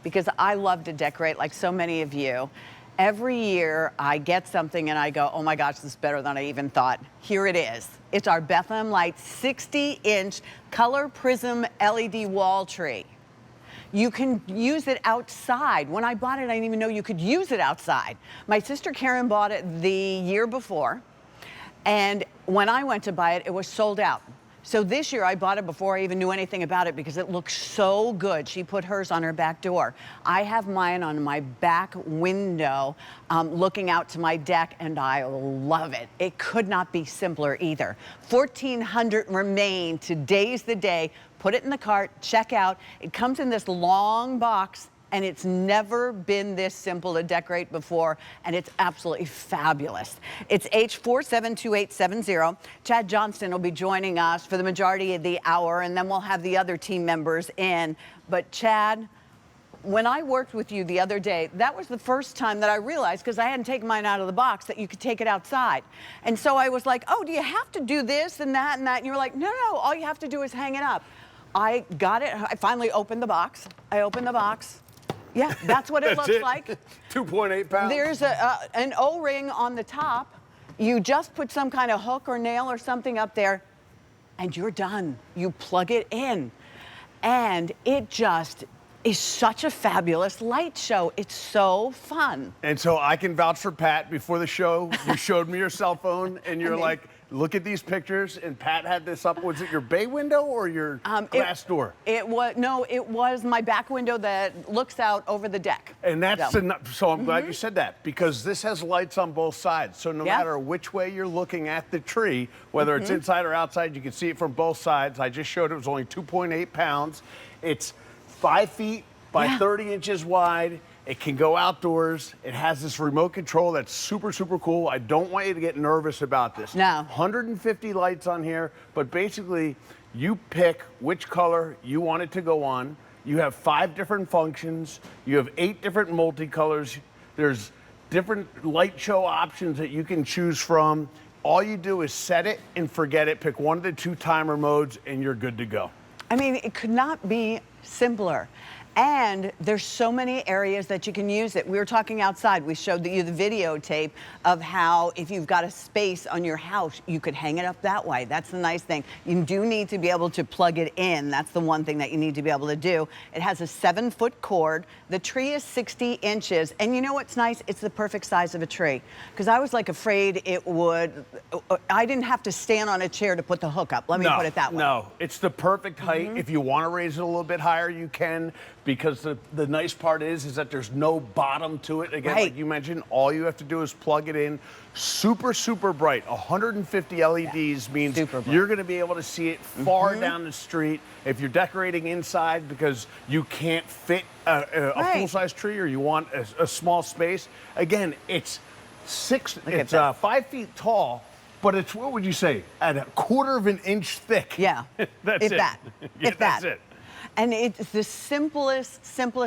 because I love to decorate like so many of you. Every year I get something and I go, oh my gosh, this is better than I even thought. Here it is. It's our Bethlehem Lights 60-inch color prism LED wall tree. You can use it outside. When I bought it, I didn't even know you could use it outside. My sister Karen bought it the year before, and when I went to buy it, it was sold out. So this year I bought it before I even knew anything about it because it looks so good. She put hers on her back door. I have mine on my back window looking out to my deck, and I love it. It could not be simpler either. 1,400 remain. Today's the day. Put it in the cart, check out. It comes in this long box, and it's never been this simple to decorate before, and it's absolutely fabulous. It's H472870. Chad Johnston will be joining us for the majority of the hour, and then we'll have the other team members in. But Chad, when I worked with you the other day, that was the first time that I realized, because I hadn't taken mine out of the box, that you could take it outside. And so I was like, oh, do you have to do this and that and that? And you were like, no, no, all you have to do is hang it up. I got it. I finally opened the box. I opened the box. Yeah, that's what it looks like. 2.8 pounds. There's an O-ring on the top. You just put some kind of hook or nail or something up there, and you're done. You plug it in. And it just is such a fabulous light show. It's so fun. And so I can vouch for Pat. Before the show, you showed me your cell phone, and you're like, look at these pictures, and Pat had this up. Was it your bay window or your glass door? It was my back window that looks out over the deck. And that's so I'm glad you said that, because this has lights on both sides. So no matter which way you're looking at the tree, whether it's inside or outside, you can see it from both sides. I just showed it was only 2.8 pounds. It's 5 feet by 30 inches wide. It can go outdoors. It has this remote control that's super, super cool. I don't want you to get nervous about this. No. 150 lights on here, but basically you pick which color you want it to go on. You have 5 different functions. You have 8 different multicolors. There's different light show options that you can choose from. All you do is set it and forget it. Pick one of the 2 timer modes and you're good to go. I mean, it could not be simpler. And there's so many areas that you can use it. We were talking outside. We showed you the videotape of how if you've got a space on your house, you could hang it up that way. That's the nice thing. You do need to be able to plug it in. That's the one thing that you need to be able to do. It has a 7-foot cord. The tree is 60 inches. And you know what's nice? It's the perfect size of a tree. Because I was like afraid it would, I didn't have to stand on a chair to put the hook up. Let me put it that way. No, it's the perfect height. If you want to raise it a little bit higher, you can. Because the nice part is that there's no bottom to it. Again, like you mentioned, all you have to do is plug it in. Super, super bright. 150 LEDs means you're going to be able to see it far down the street. If you're decorating inside because you can't fit a full-size tree or you want a small space, again, it's 5 feet tall. But it's, what would you say, at a 1/4 inch thick? Yeah, that's if it. that. If that's that. it. And it's the simplest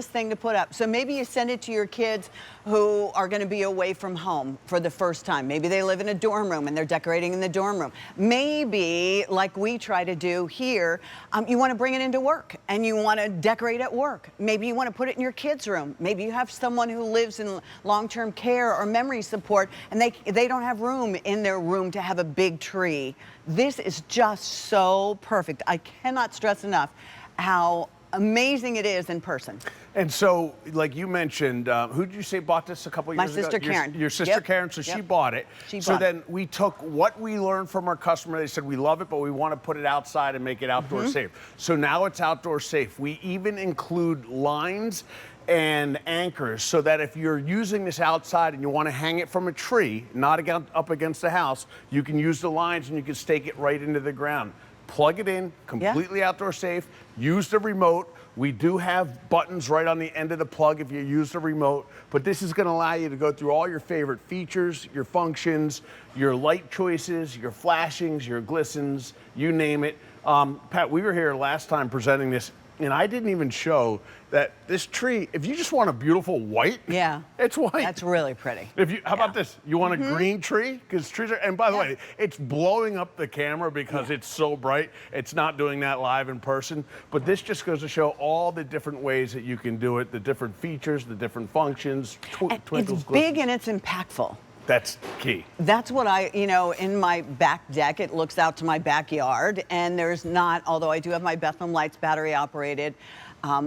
thing to put up. So maybe you send it to your kids who are going to be away from home for the first time. Maybe they live in a dorm room and they're decorating in the dorm room. Maybe, like we try to do here, you want to bring it into work and you want to decorate at work. Maybe you want to put it in your kids' room. Maybe you have someone who lives in long-term care or memory support and they don't have room in their room to have a big tree. This is just so perfect. I cannot stress enough how amazing it is in person. And so, like you mentioned, who did you say bought this a couple years ago? My sister Karen. Your sister Karen, so she bought it. So then we took what we learned from our customer. They said, we love it, but we want to put it outside and make it outdoor safe. So now it's outdoor safe. We even include lines and anchors so that if you're using this outside and you want to hang it from a tree, not up against the house, you can use the lines and you can stake it right into the ground. Plug it in, completely outdoor safe, use the remote. We do have buttons right on the end of the plug if you use the remote, but this is going to allow you to go through all your favorite features, your functions, your light choices, your flashings, your glistens, you name it. Pat, we were here last time presenting this. And I didn't even show that this tree, if you just want a beautiful white, Yeah. it's white. That's really pretty. If you, how about this? You want a green tree? Because trees are, and by the Yeah. way, it's blowing up the camera because it's so bright. It's not doing that live in person. But this just goes to show all the different ways that you can do it, the different features, the different functions. And Twinkles, it's big glistens. and it's impactful. That's key. That's what in my back deck, it looks out to my backyard, and there's not, although I do have my Bethlehem Lights battery operated,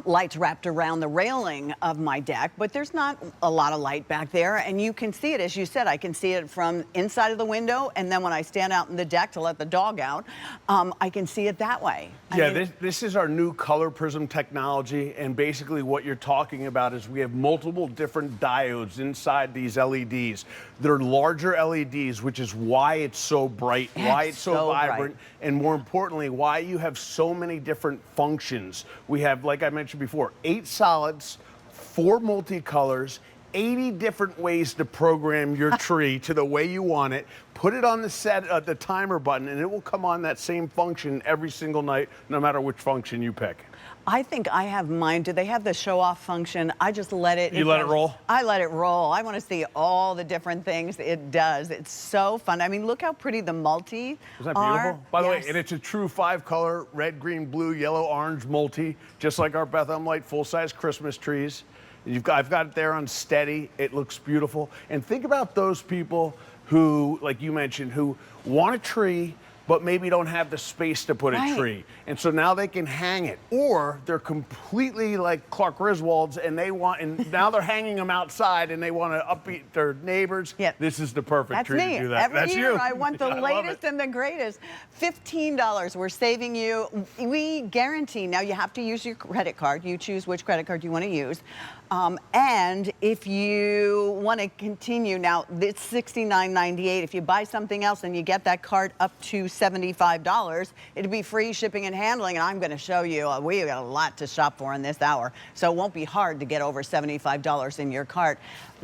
lights wrapped around the railing of my deck, but there's not a lot of light back there, and you can see it, as you said, I can see it from inside of the window, and then when I stand out in the deck to let the dog out, I can see it that way. This is our new color prism technology, and basically what you're talking about is we have multiple different diodes inside these LEDs. They're larger LEDs, which is why it's so bright, why it's so vibrant, and more importantly, why you have so many different functions. We have, like I mentioned before, 8 solids, 4 multicolors, 80 different ways to program your tree to the way you want it. Put it on the timer button, and it will come on that same function every single night, no matter which function you pick. I think I have mine. Do they have the show off function? I just let it. You let it roll? I let it roll. I want to see all the different things it does. It's so fun. I mean, look how pretty the multi Isn't that are. beautiful? By the way, and it's a true 5-color, red, green, blue, yellow, orange multi, just like our Bethlehem Light full-size Christmas trees. I've got it there on steady. It looks beautiful. And think about those people who, like you mentioned, who want a tree, but maybe don't have the space to put a tree. And so now they can hang it. Or they're completely like Clark Griswold's and now they're hanging them outside and they want to upbeat their neighbors. Yeah. This is the perfect tree to do that. Every year you. I want the I love latest it. and the greatest. $15, we're saving you. We guarantee, now you have to use your credit card. You choose which credit card you want to use. And if you want to continue, now it's $69.98. If you buy something else and you get that card up to $75, it'll be free shipping and handling. And I'm going to show you, we got a lot to shop for in this hour. So it won't be hard to get over $75 in your cart.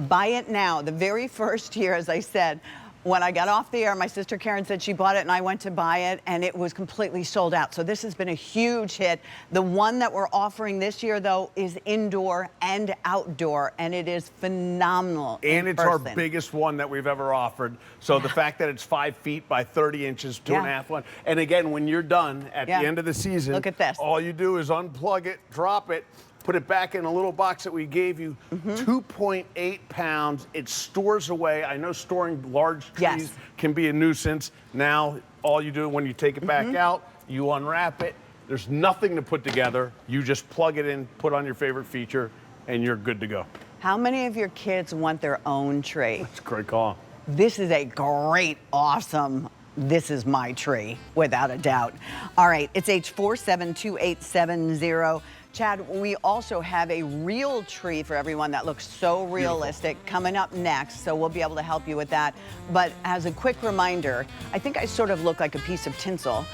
Buy it now. The very first year, as I said, when I got off the air, my sister Karen said she bought it and I went to buy it and it was completely sold out. So this has been a huge hit. The one that we're offering this year though is indoor and outdoor, and it is phenomenal. And it's our biggest one that we've ever offered. So the fact that it's 5 feet by 30 inches, 2.5 1. And again, when you're done at the end of the season, look at this. All you do is unplug it, drop it, put it back in a little box that we gave you, 2.8 pounds. It stores away. I know storing large trees can be a nuisance. Now, all you do when you take it back out, you unwrap it. There's nothing to put together. You just plug it in, put on your favorite feature, and you're good to go. How many of your kids want their own tree? That's a great call. This is a great, awesome, this is my tree, without a doubt. All right, it's H472870. Chad, we also have a real tree for everyone that looks so realistic coming up next, so we'll be able to help you with that. But as a quick reminder, I think I sort of look like a piece of tinsel,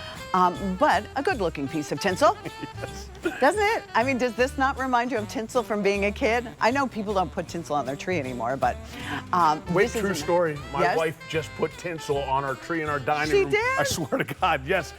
but a good-looking piece of tinsel. Yes. Doesn't it? I mean, does this not remind you of tinsel from being a kid? I know people don't put tinsel on their tree anymore, but Wait, true story. My Yes? wife just put tinsel on our tree in our dining She room. did? I swear to God, yes.